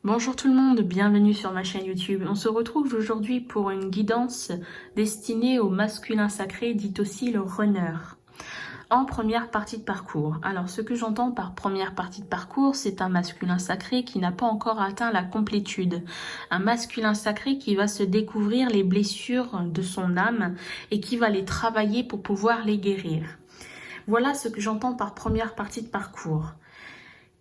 Bonjour tout le monde, bienvenue sur ma chaîne YouTube. On se retrouve aujourd'hui pour une guidance destinée au masculin sacré, dit aussi le runner, en première partie de parcours. Alors ce que j'entends par première partie de parcours, c'est un masculin sacré qui n'a pas encore atteint la complétude. Un masculin sacré qui va se découvrir les blessures de son âme et qui va les travailler pour pouvoir les guérir. Voilà ce que j'entends par première partie de parcours.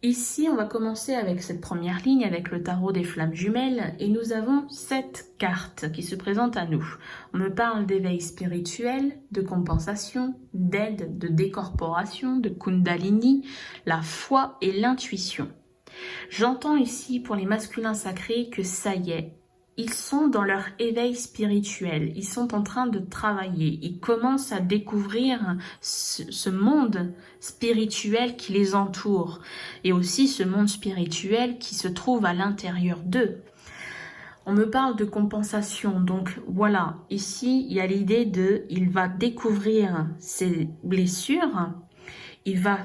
Ici, on va commencer avec cette première ligne, avec le tarot des flammes jumelles, et nous avons 7 cartes qui se présentent à nous. On me parle d'éveil spirituel, de compensation, d'aide, de décorporation, de kundalini, la foi et l'intuition. J'entends ici pour les masculins sacrés que ça y est, ils sont dans leur éveil spirituel, ils sont en train de travailler, ils commencent à découvrir ce monde spirituel qui les entoure et aussi ce monde spirituel qui se trouve à l'intérieur d'eux. On me parle de compensation, donc voilà, ici il y a l'idée de, il va découvrir ses blessures, il va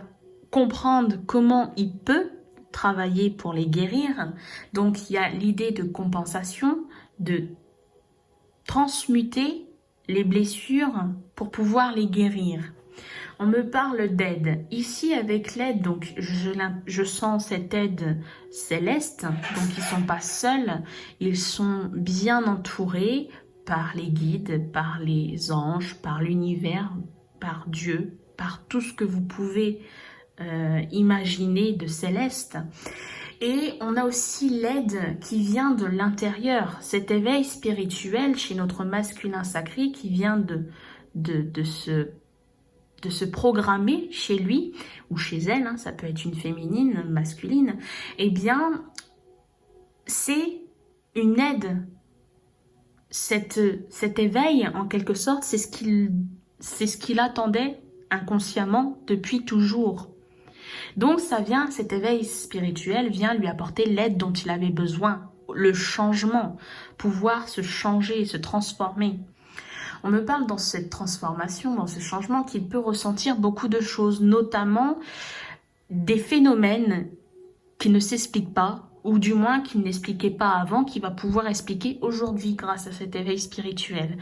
comprendre comment il peut travailler pour les guérir. Donc il y a l'idée de compensation, de transmuter les blessures pour pouvoir les guérir. On me parle d'aide. Ici, avec l'aide, donc je sens cette aide céleste. Donc ils ne sont pas seuls, ils sont bien entourés par les guides, par les anges, par l'univers, par Dieu, par tout ce que vous pouvez imaginer de céleste. Et on a aussi l'aide qui vient de l'intérieur, cet éveil spirituel chez notre masculin sacré qui vient de se programmer chez lui ou chez elle, hein, ça peut être une féminine, masculine, eh bien c'est une aide. Cet éveil, en quelque sorte, c'est ce qu'il attendait inconsciemment depuis toujours. Donc ça vient, cet éveil spirituel vient lui apporter l'aide dont il avait besoin, le changement, pouvoir se changer, se transformer. On me parle dans cette transformation, dans ce changement, qu'il peut ressentir beaucoup de choses, notamment des phénomènes qui ne s'expliquent pas, ou du moins qu'il n'expliquait pas avant, qu'il va pouvoir expliquer aujourd'hui grâce à cet éveil spirituel.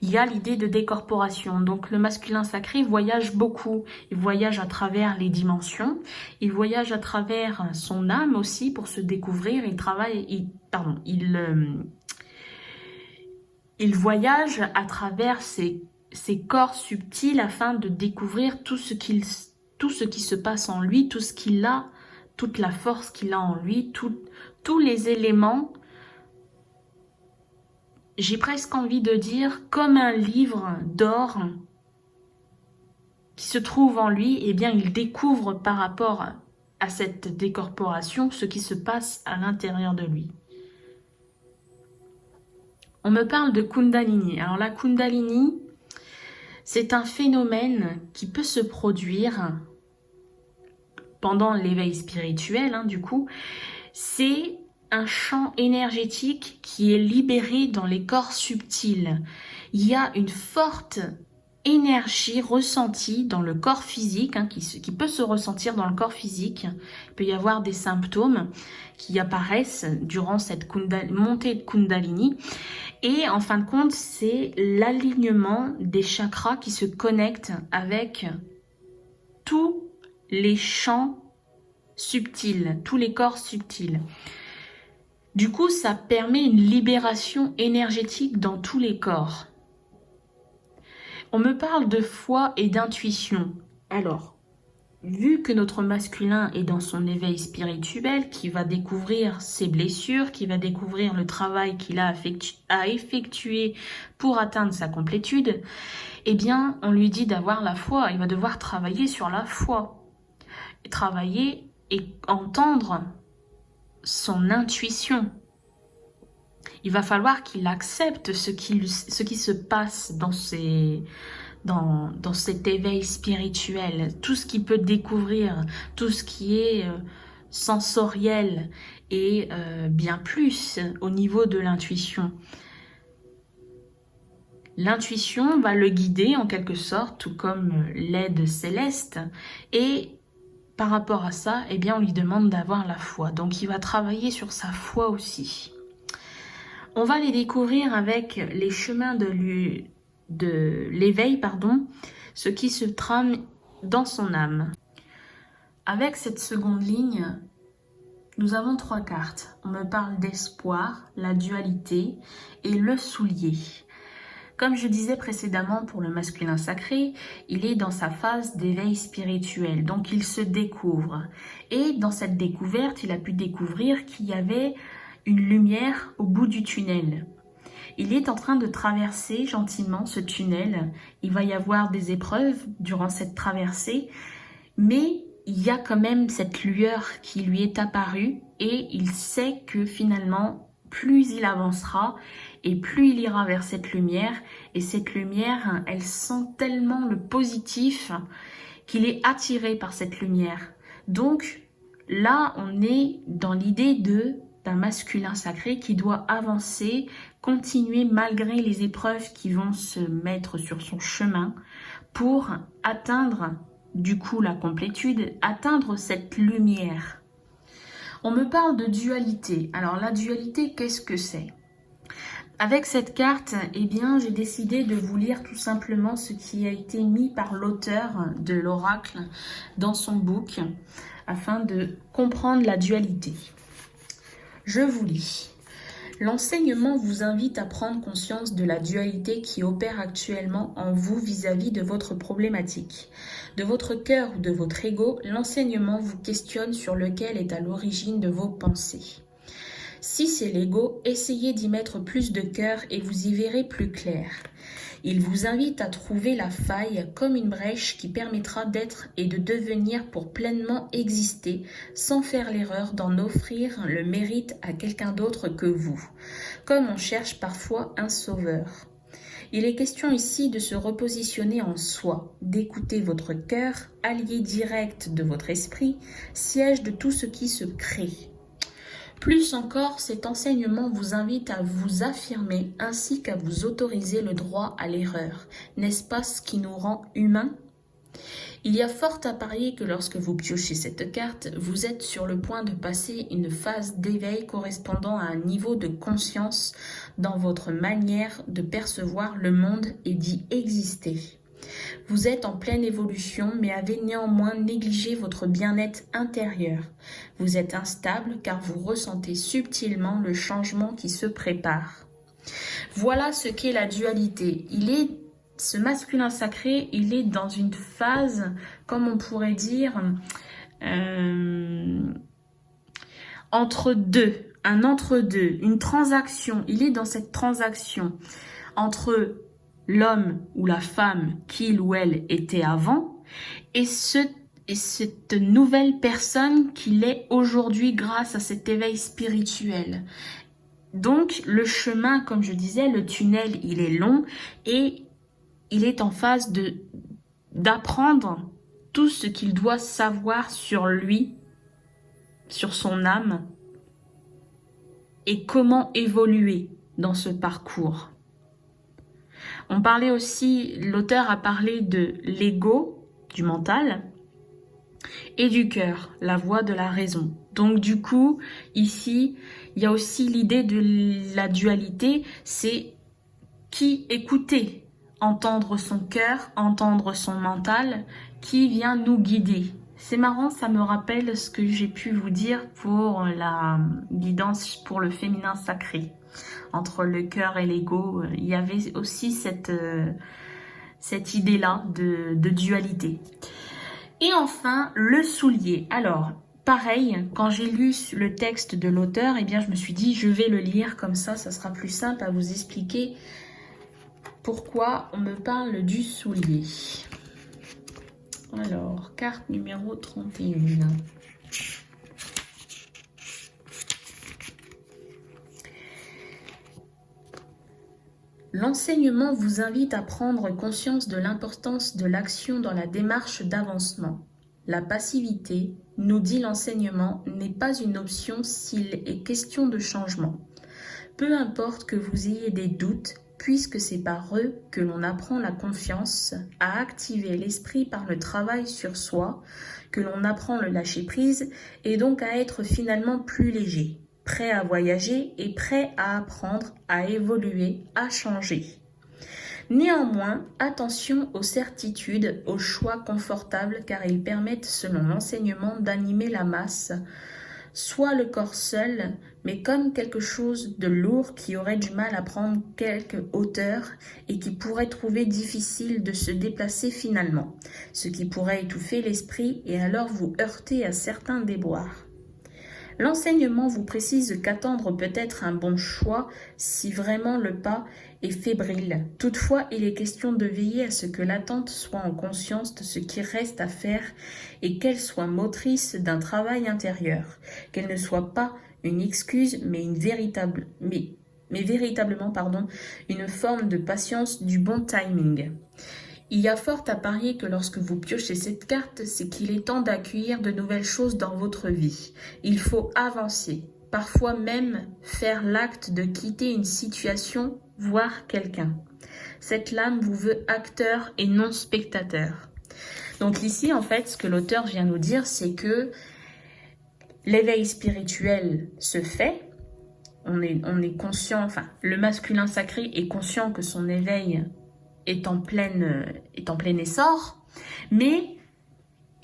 Il y a l'idée de décorporation. Donc le masculin sacré voyage beaucoup. Il voyage à travers les dimensions. Il voyage à travers son âme aussi pour se découvrir. Il voyage à travers ses corps subtils afin de découvrir tout ce qui se passe en lui, tout ce qu'il a, toute la force qu'il a en lui, tous les éléments. J'ai presque envie de dire comme un livre d'or qui se trouve en lui, eh bien il découvre par rapport à cette décorporation ce qui se passe à l'intérieur de lui. On me parle de Kundalini. Alors la Kundalini, c'est un phénomène qui peut se produire pendant l'éveil spirituel, hein, du coup. C'est un champ énergétique qui est libéré dans les corps subtils. Il y a une forte énergie ressentie dans le corps physique, hein, qui peut se ressentir dans le corps physique. Il peut y avoir des symptômes qui apparaissent durant cette montée de Kundalini. Et en fin de compte, c'est l'alignement des chakras qui se connectent avec tous les champs subtils, tous les corps subtils. Du coup, ça permet une libération énergétique dans tous les corps. On me parle de foi et d'intuition. Alors, vu que notre masculin est dans son éveil spirituel, qui va découvrir ses blessures, qui va découvrir le travail qu'il a à effectuer pour atteindre sa complétude, eh bien, on lui dit d'avoir la foi. Il va devoir travailler sur la foi. Travailler et entendre son intuition. Il va falloir qu'il accepte ce qui se passe dans cet éveil spirituel, tout ce qu'il peut découvrir, tout ce qui est sensoriel et bien plus au niveau de l'intuition. L'intuition va le guider en quelque sorte, tout comme l'aide céleste, et par rapport à ça, eh bien, on lui demande d'avoir la foi. Donc, il va travailler sur sa foi aussi. On va les découvrir avec les chemins de l'éveil, ce qui se trame dans son âme. Avec cette seconde ligne, nous avons 3 cartes. On me parle d'espoir, la dualité et le soulier. Comme je disais précédemment pour le masculin sacré, il est dans sa phase d'éveil spirituel, donc il se découvre. Et dans cette découverte, il a pu découvrir qu'il y avait une lumière au bout du tunnel. Il est en train de traverser gentiment ce tunnel. Il va y avoir des épreuves durant cette traversée, mais il y a quand même cette lueur qui lui est apparue et il sait que finalement, plus il avancera et plus il ira vers cette lumière. Et cette lumière, elle sent tellement le positif qu'il est attiré par cette lumière. Donc là, on est dans l'idée d'un masculin sacré qui doit avancer, continuer malgré les épreuves qui vont se mettre sur son chemin pour atteindre du coup la complétude, atteindre cette lumière. On me parle de dualité. Alors la dualité, qu'est-ce que c'est? Avec cette carte, eh bien, j'ai décidé de vous lire tout simplement ce qui a été mis par l'auteur de l'oracle dans son book afin de comprendre la dualité. Je vous lis. L'enseignement vous invite à prendre conscience de la dualité qui opère actuellement en vous vis-à-vis de votre problématique. De votre cœur ou de votre ego, l'enseignement vous questionne sur lequel est à l'origine de vos pensées. Si c'est l'ego, essayez d'y mettre plus de cœur et vous y verrez plus clair. Il vous invite à trouver la faille comme une brèche qui permettra d'être et de devenir pour pleinement exister, sans faire l'erreur d'en offrir le mérite à quelqu'un d'autre que vous, comme on cherche parfois un sauveur. Il est question ici de se repositionner en soi, d'écouter votre cœur, allié direct de votre esprit, siège de tout ce qui se crée. Plus encore, cet enseignement vous invite à vous affirmer ainsi qu'à vous autoriser le droit à l'erreur. N'est-ce pas ce qui nous rend humains? Il y a fort à parier que lorsque vous piochez cette carte, vous êtes sur le point de passer une phase d'éveil correspondant à un niveau de conscience dans votre manière de percevoir le monde et d'y exister. Vous êtes en pleine évolution, mais avez néanmoins négligé votre bien-être intérieur. Vous êtes instable car vous ressentez subtilement le changement qui se prépare. Voilà ce qu'est la dualité. Ce masculin sacré, il est dans une phase, comme on pourrait dire, entre-deux, une transaction. Il est dans cette transaction entre l'homme ou la femme qu'il ou elle était avant et cette nouvelle personne qu'il est aujourd'hui grâce à cet éveil spirituel. Donc le chemin, comme je disais, le tunnel, il est long et il est en phase d'apprendre tout ce qu'il doit savoir sur lui, sur son âme et comment évoluer dans ce parcours. On parlait aussi, l'auteur a parlé de l'ego, du mental, et du cœur, la voix de la raison. Donc du coup, ici, il y a aussi l'idée de la dualité, c'est qui écouter, entendre son cœur, entendre son mental, qui vient nous guider. C'est marrant, ça me rappelle ce que j'ai pu vous dire pour la guidance pour le féminin sacré. Entre le cœur et l'ego, il y avait aussi cette idée-là de dualité. Et enfin, le soulier. Alors, pareil, quand j'ai lu le texte de l'auteur, eh bien, je me suis dit, je vais le lire comme ça sera plus simple à vous expliquer pourquoi on me parle du soulier. Alors, carte numéro 31. L'enseignement vous invite à prendre conscience de l'importance de l'action dans la démarche d'avancement. La passivité, nous dit l'enseignement, n'est pas une option s'il est question de changement. Peu importe que vous ayez des doutes, puisque c'est par eux que l'on apprend la confiance, à activer l'esprit par le travail sur soi, que l'on apprend le lâcher-prise et donc à être finalement plus léger, prêt à voyager et prêt à apprendre, à évoluer, à changer. Néanmoins, attention aux certitudes, aux choix confortables car ils permettent, selon l'enseignement, d'animer la masse, soit le corps seul, mais comme quelque chose de lourd qui aurait du mal à prendre quelque hauteur et qui pourrait trouver difficile de se déplacer finalement, ce qui pourrait étouffer l'esprit et alors vous heurter à certains déboires. L'enseignement vous précise qu'attendre peut être un bon choix si vraiment le pas est fébrile. Toutefois, il est question de veiller à ce que l'attente soit en conscience de ce qui reste à faire et qu'elle soit motrice d'un travail intérieur, qu'elle ne soit pas une excuse mais véritablement une forme de patience du bon timing. Il y a fort à parier que lorsque vous piochez cette carte, c'est qu'il est temps d'accueillir de nouvelles choses dans votre vie. Il faut avancer, parfois même faire l'acte de quitter une situation, voire quelqu'un. Cette lame vous veut acteur et non spectateur. Donc ici, en fait, ce que l'auteur vient nous dire, c'est que l'éveil spirituel se fait. On est conscient, enfin, le masculin sacré est conscient que son éveil est en plein essor, mais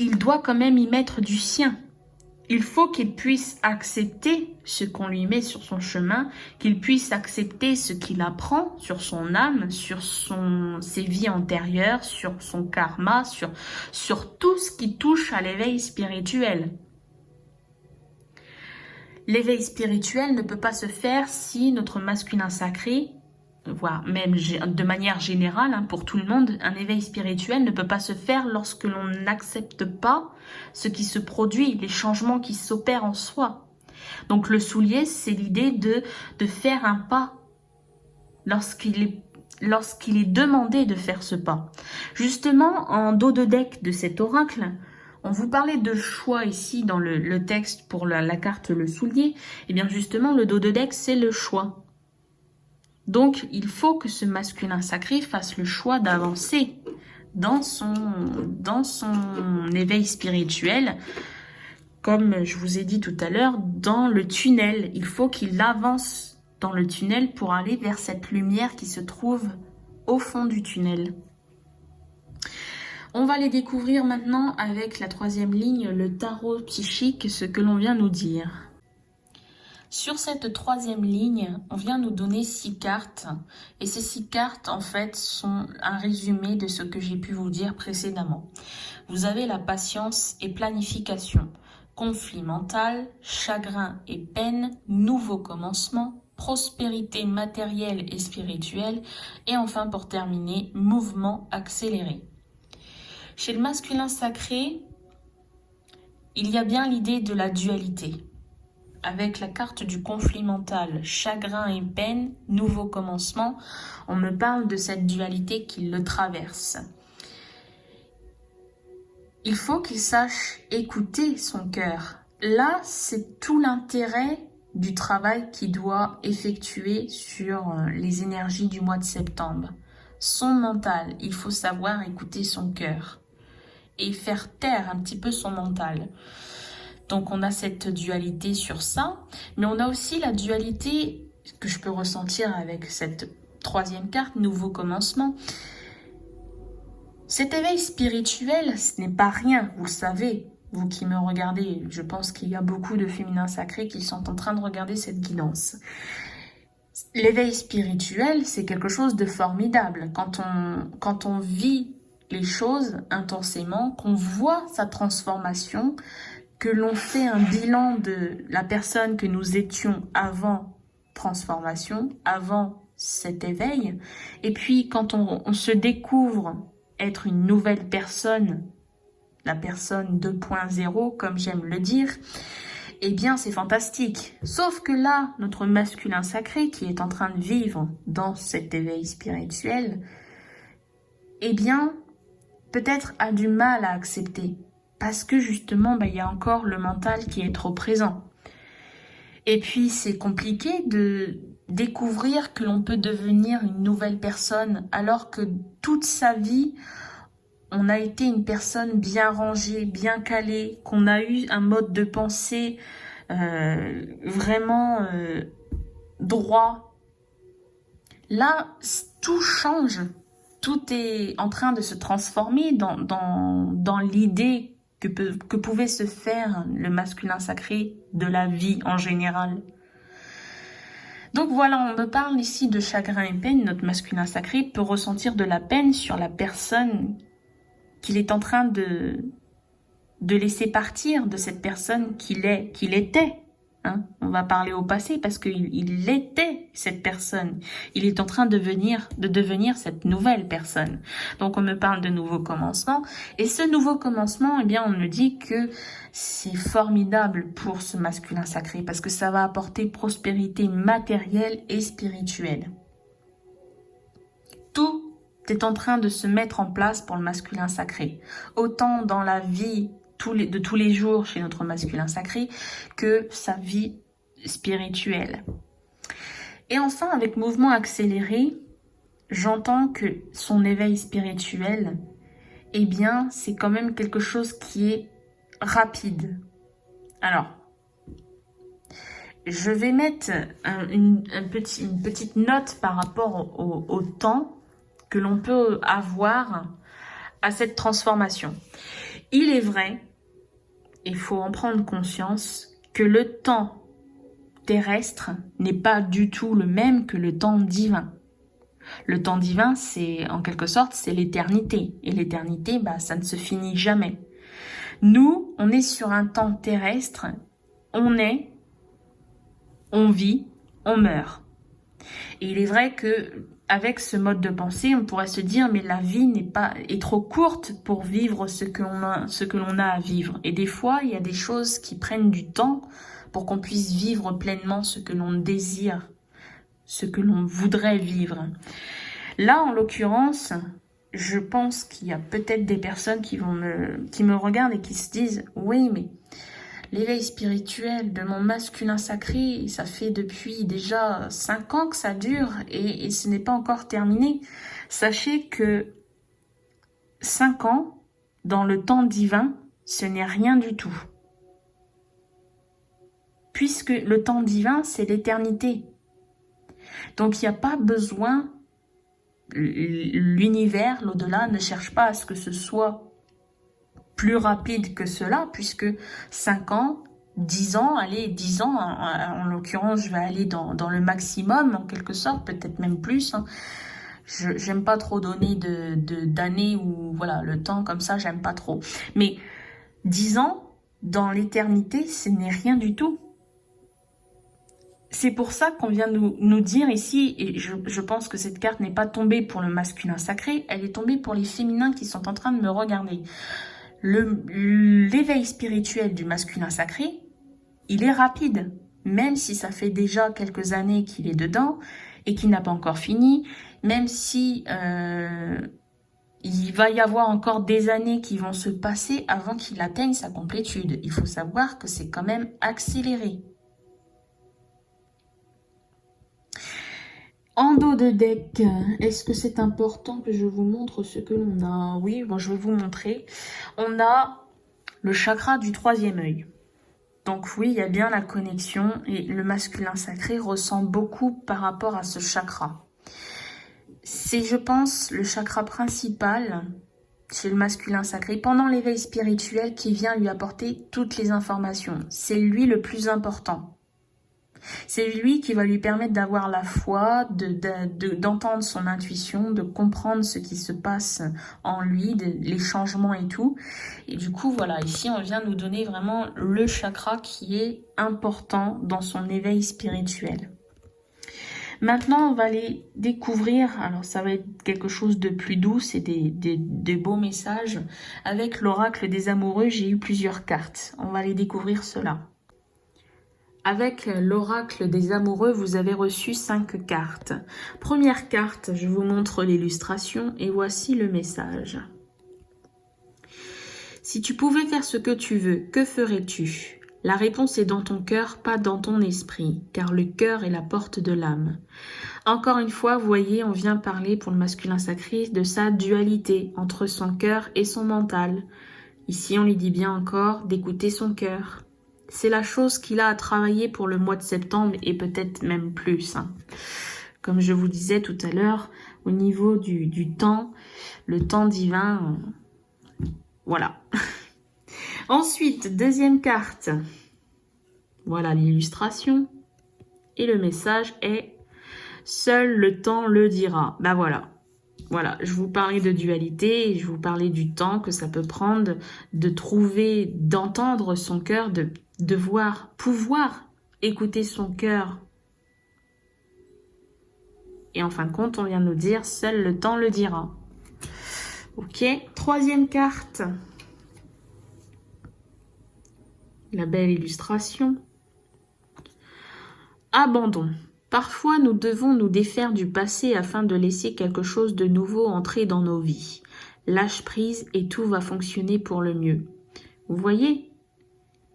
il doit quand même y mettre du sien. Il faut qu'il puisse accepter ce qu'on lui met sur son chemin, qu'il puisse accepter ce qu'il apprend sur son âme, sur ses vies antérieures, sur son karma, sur tout ce qui touche à l'éveil spirituel. L'éveil spirituel ne peut pas se faire si notre masculin sacré, voire même de manière générale, pour tout le monde, un éveil spirituel ne peut pas se faire lorsque l'on n'accepte pas ce qui se produit, les changements qui s'opèrent en soi. Donc le soulier, c'est l'idée de faire un pas lorsqu'il est demandé de faire ce pas. Justement, en dos de deck de cet oracle, on vous parlait de choix ici dans le texte pour la carte le soulier. Et bien justement, le dos de deck, c'est le choix. Donc, il faut que ce masculin sacré fasse le choix d'avancer dans son éveil spirituel. Comme je vous ai dit tout à l'heure, dans le tunnel. Il faut qu'il avance dans le tunnel pour aller vers cette lumière qui se trouve au fond du tunnel. On va les découvrir maintenant avec la troisième ligne, le tarot psychique, ce que l'on vient nous dire. Sur cette troisième ligne, on vient nous donner 6 cartes. Et ces 6 cartes, en fait, sont un résumé de ce que j'ai pu vous dire précédemment. Vous avez la patience et planification, conflit mental, chagrin et peine, nouveau commencement, prospérité matérielle et spirituelle, et enfin, pour terminer, mouvement accéléré. Chez le masculin sacré, il y a bien l'idée de la dualité. Avec la carte du conflit mental, chagrin et peine, nouveau commencement, on me parle de cette dualité qui le traverse. Il faut qu'il sache écouter son cœur. Là, c'est tout l'intérêt du travail qu'il doit effectuer sur les énergies du mois de septembre. Son mental, il faut savoir écouter son cœur et faire taire un petit peu son mental. Donc on a cette dualité sur ça, mais on a aussi la dualité que je peux ressentir avec cette troisième carte, nouveau commencement. Cet éveil spirituel, ce n'est pas rien, vous le savez, vous qui me regardez, je pense qu'il y a beaucoup de féminins sacrés qui sont en train de regarder cette guidance. L'éveil spirituel, c'est quelque chose de formidable. Quand on vit les choses intensément, qu'on voit sa transformation, que l'on fait un bilan de la personne que nous étions avant transformation, avant cet éveil, et puis quand on se découvre être une nouvelle personne, la personne 2.0 comme j'aime le dire, eh bien c'est fantastique. Sauf que là, notre masculin sacré qui est en train de vivre dans cet éveil spirituel, eh bien peut-être a du mal à accepter. Parce que justement, il y a encore le mental qui est trop présent. Et puis, c'est compliqué découvrir que l'on peut devenir une nouvelle personne alors que toute sa vie, on a été une personne bien rangée, bien calée, qu'on a eu un mode de pensée vraiment droit. Là, tout change. Tout est en train de se transformer dans l'idée que pouvait se faire le masculin sacré de la vie en général. Donc voilà, on me parle ici de chagrin et peine. Notre masculin sacré peut ressentir de la peine sur la personne qu'il est en train de laisser partir, de cette personne qu'il était. Hein, on va parler au passé parce qu'il était cette personne. Il est en train de devenir cette nouvelle personne. Donc on me parle de nouveau commencement. Et ce nouveau commencement, eh bien, on me dit que c'est formidable pour ce masculin sacré parce que ça va apporter prospérité matérielle et spirituelle. Tout est en train de se mettre en place pour le masculin sacré. Autant dans la vie de tous les jours chez notre masculin sacré que sa vie spirituelle. Et enfin, avec mouvement accéléré, j'entends que son éveil spirituel, eh bien, c'est quand même quelque chose qui est rapide. Alors, je vais mettre une petite note par rapport au temps que l'on peut avoir à cette transformation. Il est vrai, il faut en prendre conscience, que le temps terrestre n'est pas du tout le même que le temps divin. Le temps divin, c'est en quelque sorte, c'est l'éternité. Et l'éternité, ça ne se finit jamais. Nous, on est sur un temps terrestre, on vit, on meurt. Et il est vrai que avec ce mode de pensée, on pourrait se dire mais la vie est trop courte pour vivre ce que l'on a à vivre. Et des fois, il y a des choses qui prennent du temps pour qu'on puisse vivre pleinement ce que l'on désire, ce que l'on voudrait vivre. Là, en l'occurrence, je pense qu'il y a peut-être des personnes qui me regardent et qui se disent oui, mais l'éveil spirituel de mon masculin sacré, ça fait depuis déjà 5 ans que ça dure et ce n'est pas encore terminé. Sachez que 5 ans, dans le temps divin, ce n'est rien du tout. Puisque le temps divin, c'est l'éternité. Donc il n'y a pas besoin, l'univers, l'au-delà, ne cherche pas à ce que ce soit plus rapide que cela, puisque 5 ans, 10 ans, allez, 10 ans, en l'occurrence, je vais aller dans le maximum, en quelque sorte, peut-être même plus. Hein. J'aime pas trop donner d'années ou voilà, le temps comme ça, j'aime pas trop. Mais 10 ans, dans l'éternité, ce n'est rien du tout. C'est pour ça qu'on vient nous dire ici, et je pense que cette carte n'est pas tombée pour le masculin sacré, elle est tombée pour les féminins qui sont en train de me regarder. L'éveil spirituel du masculin sacré, il est rapide, même si ça fait déjà quelques années qu'il est dedans et qu'il n'a pas encore fini, même si il va y avoir encore des années qui vont se passer avant qu'il atteigne sa complétude. Il faut savoir que c'est quand même accéléré. En dos de deck, est-ce que c'est important que je vous montre ce que l'on a? Oui, bon, je vais vous montrer. On a le chakra du 3e œil. Donc oui, il y a bien la connexion et le masculin sacré ressent beaucoup par rapport à ce chakra. C'est, je pense, le chakra principal chez le masculin sacré pendant l'éveil spirituel qui vient lui apporter toutes les informations. C'est lui le plus important. C'est lui qui va lui permettre d'avoir la foi, d'entendre son intuition, de comprendre ce qui se passe en lui, les changements et tout. Et du coup, voilà, ici, on vient nous donner vraiment le chakra qui est important dans son éveil spirituel. Maintenant, on va aller découvrir, alors ça va être quelque chose de plus doux, c'est des beaux messages. Avec l'oracle des amoureux, j'ai eu plusieurs cartes. On va aller découvrir cela. Avec l'oracle des amoureux, vous avez reçu 5 cartes. Première carte, je vous montre l'illustration et voici le message. Si tu pouvais faire ce que tu veux, que ferais-tu? La réponse est dans ton cœur, pas dans ton esprit, car le cœur est la porte de l'âme. Encore une fois, vous voyez, on vient parler pour le masculin sacré de sa dualité entre son cœur et son mental. Ici, on lui dit bien encore d'écouter son cœur. C'est la chose qu'il a à travailler pour le mois de septembre et peut-être même plus. Comme je vous disais tout à l'heure, au niveau du temps, le temps divin, voilà. Ensuite, deuxième carte. Voilà l'illustration. Et le message est « Seul le temps le dira ». Ben voilà. Voilà, je vous parlais de dualité, je vous parlais du temps que ça peut prendre, de trouver, d'entendre son cœur, de pouvoir écouter son cœur. Et en fin de compte, on vient de nous dire « Seul le temps le dira ». Ok, troisième carte. La belle illustration. Abandon. Parfois, nous devons nous défaire du passé afin de laisser quelque chose de nouveau entrer dans nos vies. Lâche prise et tout va fonctionner pour le mieux. Vous voyez?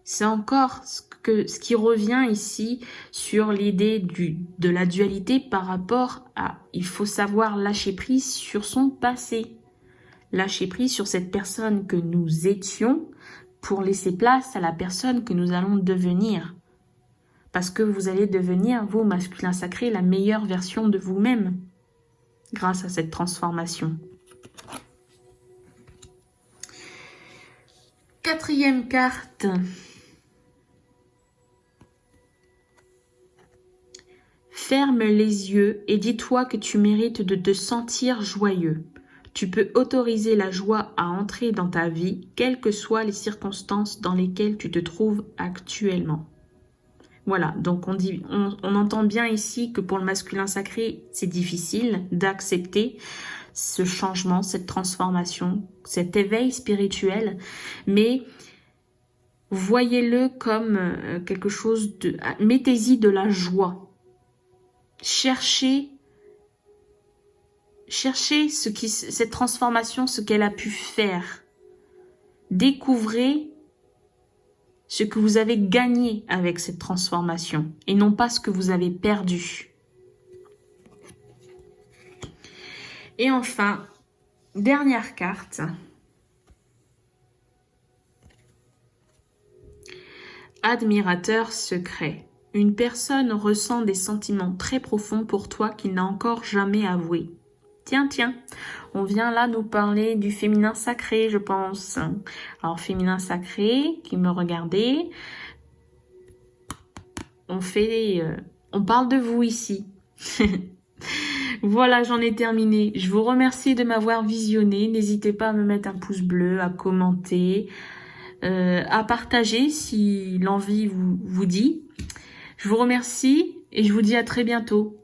C'est encore ce qui revient ici sur l'idée de la dualité par rapport à il faut savoir lâcher prise sur son passé. Lâcher prise sur cette personne que nous étions pour laisser place à la personne que nous allons devenir. Parce que vous allez devenir, vous, masculin sacré, la meilleure version de vous-même grâce à cette transformation. Quatrième carte. Ferme les yeux et dis-toi que tu mérites de te sentir joyeux. Tu peux autoriser la joie à entrer dans ta vie, quelles que soient les circonstances dans lesquelles tu te trouves actuellement. Voilà, donc on entend bien ici que pour le masculin sacré, c'est difficile d'accepter ce changement, cette transformation, cet éveil spirituel, mais voyez-le comme quelque chose de... Mettez-y de la joie. Cherchez cette transformation, ce qu'elle a pu faire. Découvrez ce que vous avez gagné avec cette transformation et non pas ce que vous avez perdu. Et enfin, dernière carte. Admirateur secret. Une personne ressent des sentiments très profonds pour toi qu'il n'a encore jamais avoués. Tiens, on vient là nous parler du féminin sacré, je pense. Alors, féminin sacré, qui me regardez, on parle de vous ici. Voilà, j'en ai terminé. Je vous remercie de m'avoir visionné. N'hésitez pas à me mettre un pouce bleu, à commenter, à partager si l'envie vous dit. Je vous remercie et je vous dis à très bientôt.